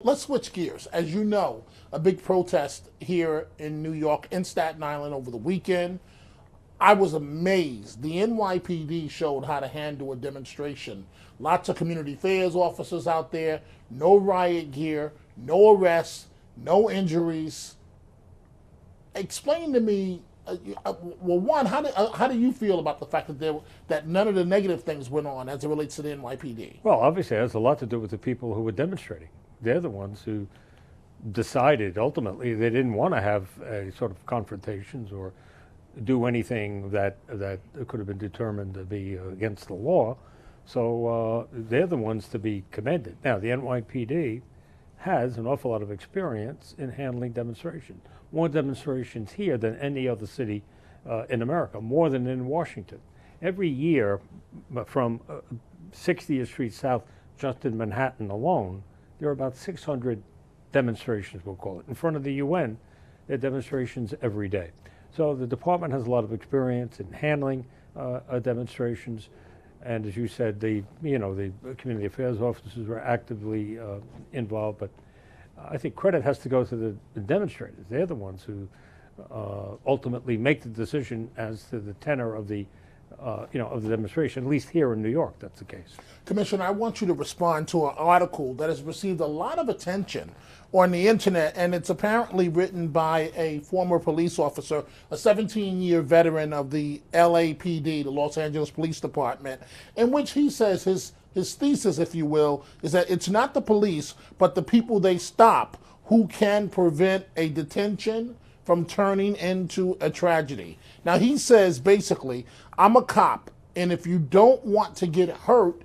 Let's switch gears. As you know, a big protest here in New York, in Staten Island over the weekend. I was amazed. The NYPD showed how to handle a demonstration. Lots of community affairs officers out there, no riot gear, no arrests, no injuries. Explain to me, well, one, how do you feel about the fact that none of the negative things went on as it relates to the NYPD? Well, obviously, it has a lot to do with the people who were demonstrating. They're the ones who decided ultimately they didn't want to have a sort of confrontations or do anything that could have been determined to be against the law. So they're the ones to be commended. Now, the NYPD has an awful lot of experience in handling demonstrations. More demonstrations here than any other city in America, more than in Washington. Every year from 60th Street South, just in Manhattan alone, there are about 600 demonstrations, we'll call it. In front of the UN, there are demonstrations every day. So the department has a lot of experience in handling demonstrations. And as you said, the community affairs officers were actively involved. But I think credit has to go to the demonstrators. They're the ones who ultimately make the decision as to the tenor of the of the demonstration. At least here in New York, that's the case. Commissioner, I want you to respond to an article that has received a lot of attention on the internet, and it's apparently written by a former police officer, a 17-year veteran of the LAPD, the Los Angeles Police Department, in which he says his thesis, if you will, is that it's not the police, but the people they stop who can prevent a detention from turning into a tragedy. Now, he says basically, I'm a cop, and if you don't want to get hurt,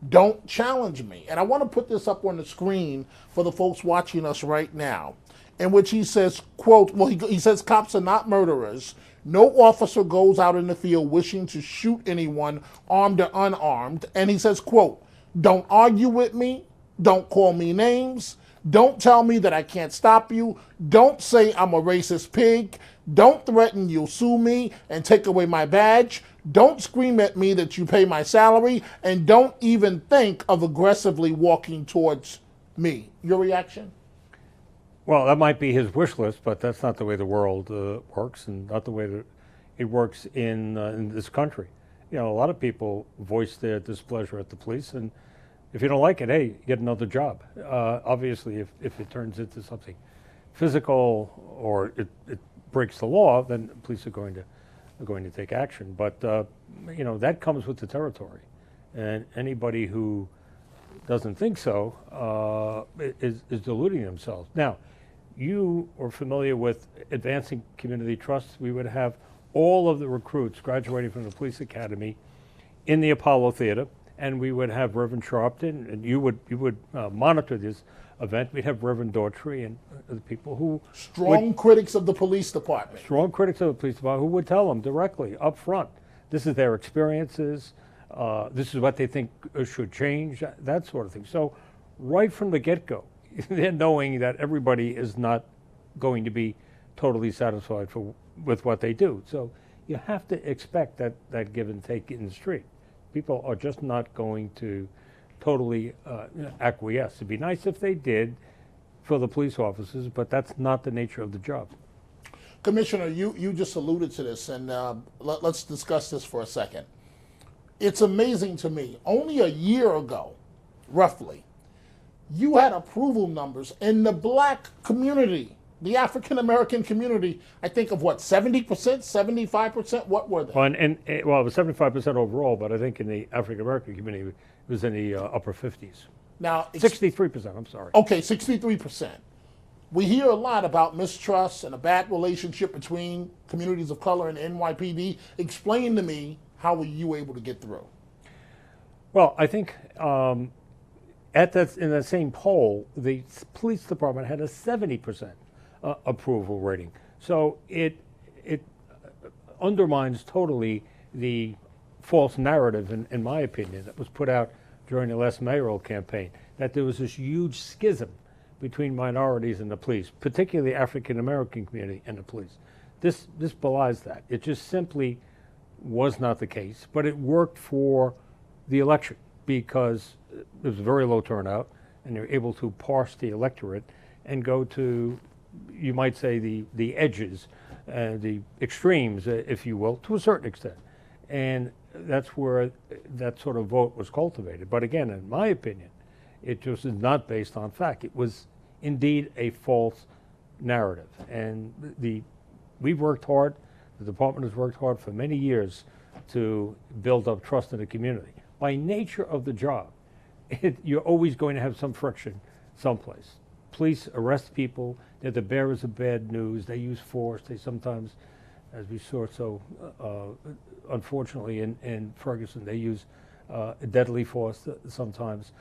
don't challenge me. And I want to put this up on the screen for the folks watching us right now, in which he says, quote, well, he says cops are not murderers. No officer goes out in the field wishing to shoot anyone, armed or unarmed. And he says, quote, don't argue with me. Don't call me names. Don't tell me that I can't stop you. Don't say I'm a racist pig. Don't threaten you'll sue me and take away my badge. Don't scream at me that you pay my salary. And don't even think of aggressively walking towards me. Your reaction? Well, that might be his wish list, but that's not the way the world works, and not the way that it works in this country. You know, a lot of people voice their displeasure at the police, and if you don't like it, hey, get another job. Obviously, if it turns into something physical or it breaks the law, then the police are going to take action. But that comes with the territory, and anybody who doesn't think so is deluding themselves. Now, you are familiar with advancing community trust. We would have all of the recruits graduating from the police academy in the Apollo Theater, and we would have Reverend Sharpton, and you would monitor this event. We'd have Reverend Daughtry and the people who strong critics of the police department. Strong critics of the police department who would tell them directly up front, this is their experiences, this is what they think should change, that sort of thing. So right from the get-go, they're knowing that everybody is not going to be totally satisfied with what they do. So you have to expect that give and take in the street. People are just not going to totally acquiesce. It'd be nice if they did for the police officers, but that's not the nature of the job. Commissioner, you just alluded to this, and let's discuss this for a second. It's amazing to me. Only a year ago, roughly, you had approval numbers in the black community, the African American community, I think of what, 70%, 75%? What were they? Well, it was 75% overall, but I think in the African American community, it was in the upper 50s. Now, 63%, I'm sorry. Okay, 63%. We hear a lot about mistrust and a bad relationship between communities of color and NYPD. Explain to me, how were you able to get through? Well, I think in that same poll, the police department had a 70% approval rating. So it undermines totally the false narrative, in my opinion, that was put out during the last mayoral campaign, that there was this huge schism between minorities and the police, particularly the African American community and the police. This belies that. It just simply was not the case, but it worked for the election because it was a very low turnout. and they're able to parse the electorate and go to, you might say, the edges, the extremes, if you will, to a certain extent. And that's where that sort of vote was cultivated. But again, in my opinion, it just is not based on fact. It was indeed a false narrative. And we've worked hard, the department has worked hard for many years to build up trust in the community. By nature of the job, you're always going to have some friction someplace. Police arrest people, they're the bearers of bad news, they use force, they sometimes, as we saw so unfortunately in Ferguson, they use deadly force sometimes.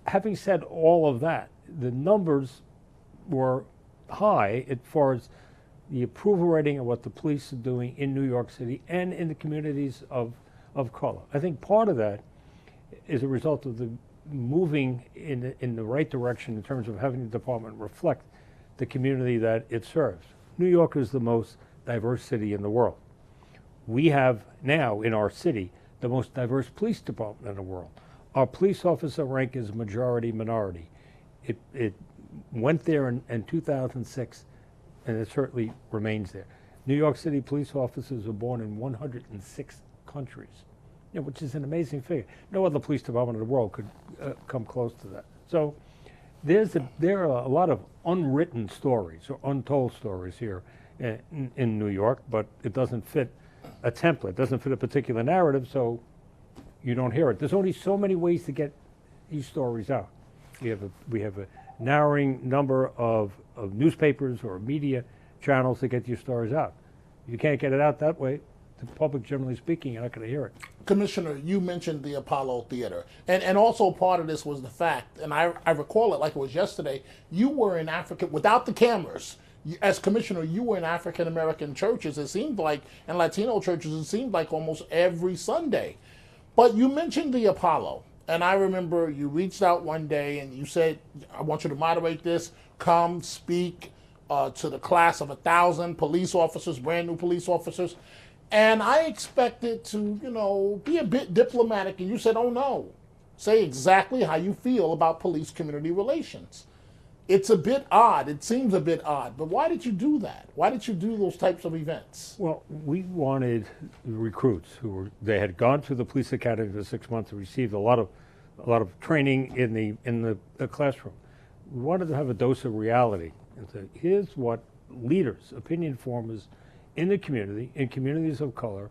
Having said all of that, the numbers were high as far as the approval rating of what the police are doing in New York City and in the communities of color. I think part of that is a result of the moving in the right direction in terms of having the department reflect the community that it serves. New York is the most diverse city in the world. We have now in our city the most diverse police department in the world. Our police officer rank is majority minority. It went there in 2006, and it certainly remains there. New York City police officers are born in 106 countries, which is an amazing figure. No other police department in the world could come close to that. So there are a lot of unwritten stories or untold stories here in New York, but it doesn't fit a template, doesn't fit a particular narrative, so you don't hear it. There's only so many ways to get these stories out. We have a narrowing number of newspapers or media channels to get your stories out. If you can't get it out that way, the public, generally speaking, you're not going to hear it. Commissioner, you mentioned the Apollo Theater, and also part of this was the fact, and I recall it like it was yesterday, you were in Africa without the cameras. As commissioner, you were in African American churches, it seemed like, and Latino churches, it seemed like almost every Sunday. But you mentioned the Apollo, and I remember you reached out one day and you said, I want you to moderate this, come speak to the class of 1,000 police officers, brand new police officers. And I expected to, be a bit diplomatic, and you said, oh no, say exactly how you feel about police-community relations. It's a bit odd, it seems a bit odd, but why did you do that? Why did you do those types of events? Well, we wanted recruits they had gone to the police academy for 6 months and received a lot of training in the classroom. We wanted to have a dose of reality and say, here's what leaders, opinion formers in the community, in communities of color,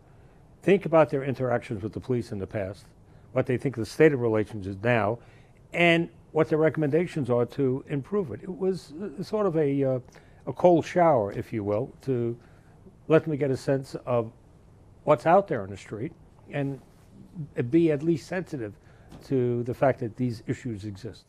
think about their interactions with the police in the past, what they think the state of relations is now, and what their recommendations are to improve it. It was sort of a cold shower, if you will, to let me get a sense of what's out there on the street and be at least sensitive to the fact that these issues exist.